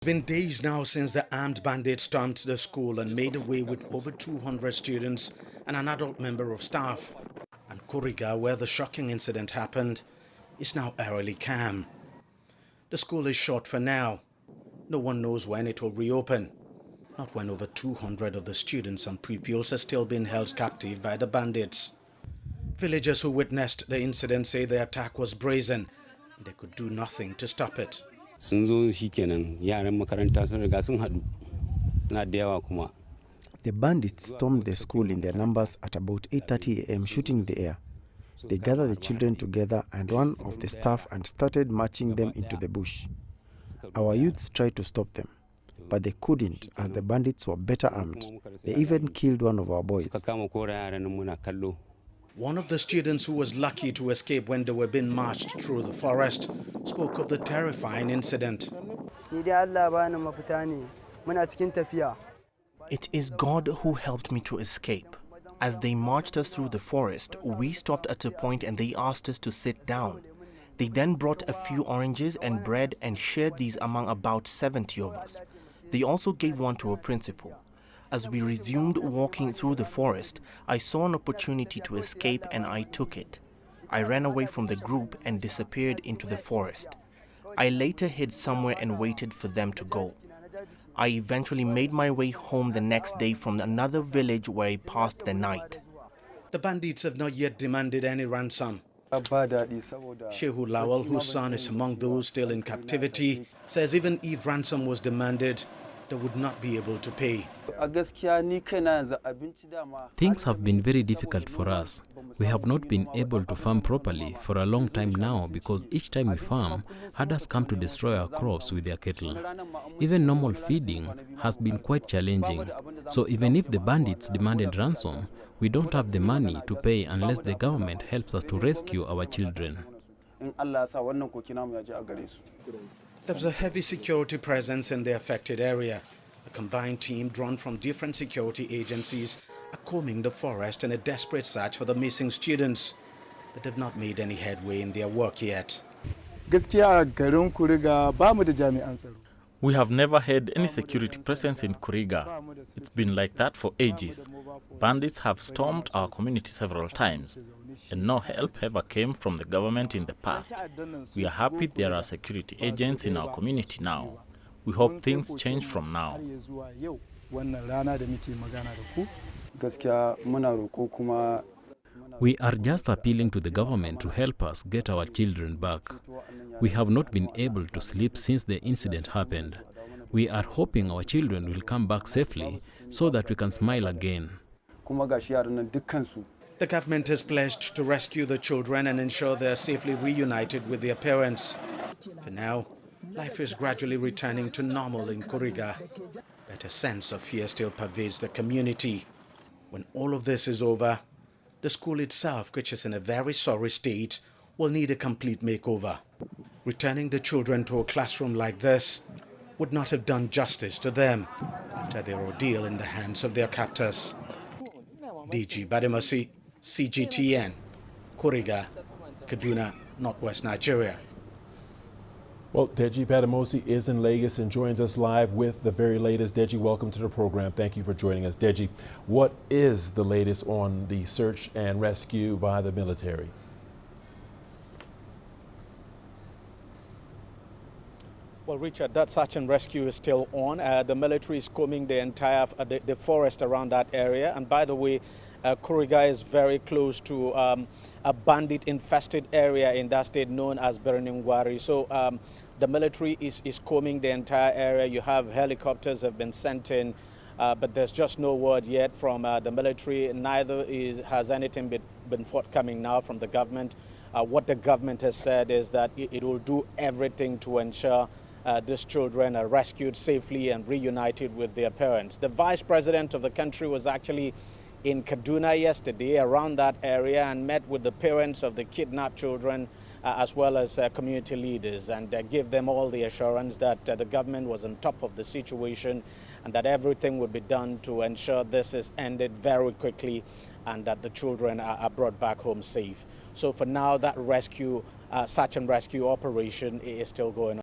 It's been days now since the armed bandits stormed the school and made away with over 200 students and an adult member of staff. And Kuriga, where the shocking incident happened, is now eerily calm. The school is shut for now. No one knows when it will reopen. Not when over 200 of the students and pupils are still being held captive by the bandits. Villagers who witnessed the incident say the attack was brazen and they could do nothing to stop it. The bandits stormed the school in their numbers at about 8:30 a.m. shooting in the air. They gathered the children together and one of the staff and started marching them into the bush. Our youths tried to stop them, but they couldn't as the bandits were better armed. They even killed one of our boys. One of the students who was lucky to escape when they were being marched through the forest spoke of the terrifying incident. It is God who helped me to escape. As they marched us through the forest, we stopped at a point and they asked us to sit down. They then brought a few oranges and bread and shared these among about 70 of us. They also gave one to a principal. As we resumed walking through the forest, I saw an opportunity to escape and I took it. I ran away from the group and disappeared into the forest. I later hid somewhere and waited for them to go. I eventually made my way home the next day from another village where I passed the night. The bandits have not yet demanded any ransom. Shehu Lawal, whose son is among those still in captivity, says even if ransom was demanded, they would not be able to pay. Things have been very difficult for us. We have not been able to farm properly for a long time now because each time we farm, herders come to destroy our crops with their cattle. Even normal feeding has been quite challenging. So even if the bandits demanded ransom, we don't have the money to pay unless the government helps us to rescue our children. There's a heavy security presence in the affected area. A combined team drawn from different security agencies are combing the forest in a desperate search for the missing students, but they've not made any headway in their work yet. We have never had any security presence in Kuriga. It's been like that for ages. Bandits have stormed our community several times, and no help ever came from the government in the past. We are happy there are security agents in our community now. We hope things change from now. We are just appealing to the government to help us get our children back. We have not been able to sleep since the incident happened. We are hoping our children will come back safely so that we can smile again. The government has pledged to rescue the children and ensure they are safely reunited with their parents. For now, life is gradually returning to normal in Kuriga, but a sense of fear still pervades the community. When all of this is over, the school itself, which is in a very sorry state, will need a complete makeover. Returning the children to a classroom like this would not have done justice to them after their ordeal in the hands of their captors. DG Bademasi, CGTN, Kuriga, Kaduna, Northwest Nigeria. Well, Deji Badamosi is in Lagos and joins us live with the very latest. Deji, welcome to the program. Thank you for joining us. Deji, what is the latest on the search and rescue by the military? Well, Richard, that search and rescue is still on. The military is combing the entire the forest around that area. And by the way, Kuriga is very close to a bandit-infested area in that state known as Bereningwari. So the military is combing the entire area. You have helicopters have been sent in, but there's just no word yet from the military. Neither has anything been forthcoming now from the government. What the government has said is that it will do everything to ensure these children are rescued safely and reunited with their parents. The vice president of the country was actually in Kaduna yesterday around that area and met with the parents of the kidnapped children as well as community leaders, and gave them all the assurance that the government was on top of the situation and that everything would be done to ensure this is ended very quickly and that the children are brought back home safe. So for now, that search and rescue operation is still going on.